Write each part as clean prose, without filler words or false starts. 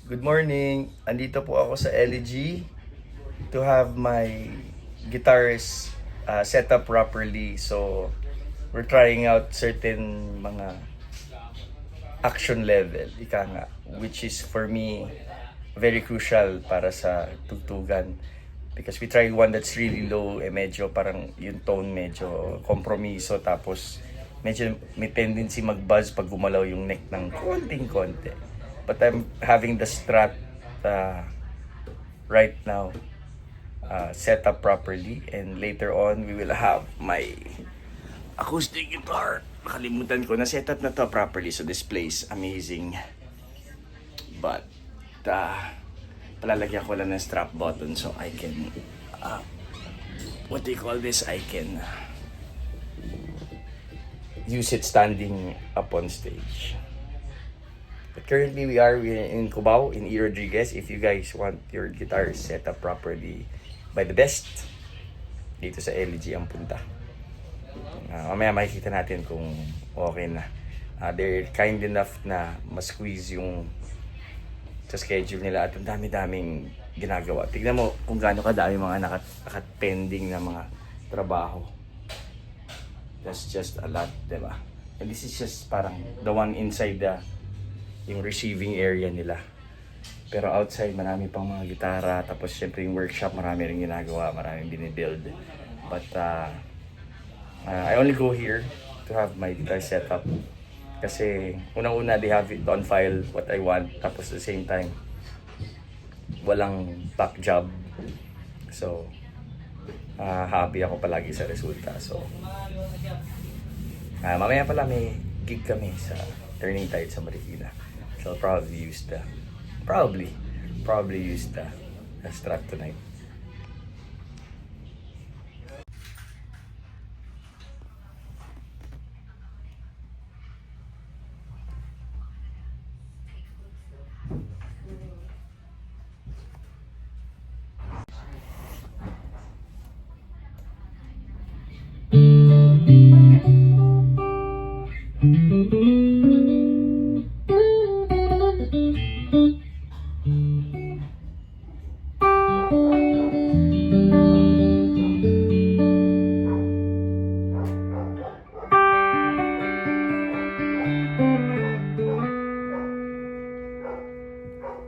Good morning! Andito po ako sa LG to have my guitars set up properly. So, we're trying out certain mga action level, ika nga, which is for me very crucial para sa tugtugan. Because we tried one that's really low, medyo parang yung tone medyo kompromiso, tapos medyo may tendency mag-buzz pag gumalaw yung neck ng konting-konti. But I'm having the Strat right now set up properly, and later on we will have my acoustic guitar. Nakalimutan ko na set up na to properly, so this plays amazing. But palalagyan ko lang ng strap button so I can what do you call this? I can use it standing up on stage. But currently we're in Cubao, in E. Rodriguez. If you guys want your guitar set up properly by the best, dito sa LG ang punta. Mamaya makikita natin kung okay na. They're kind enough na ma-squeeze yung sa schedule nila at ang dami-daming ginagawa. Tignan mo kung gaano kadami mga nakapending na mga trabaho. That's just a lot, diba? And this is just parang the one inside yung receiving area nila. Pero outside, marami pang mga gitara. Tapos syempre yung workshop, marami rin ginagawa, maraming binibuild. But I only go here to have my guitar set up. Kasi unang-una, they have it on file, what I want. Tapos at the same time, walang back job. So, happy ako palagi sa resulta. So, mamaya pala may gig kami sa Turning Tide sa Marikina. So I'll probably use the Strat tonight.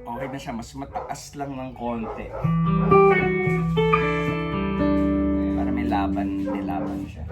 Okay na siya, mas mataas lang ng konti. Para may laban siya.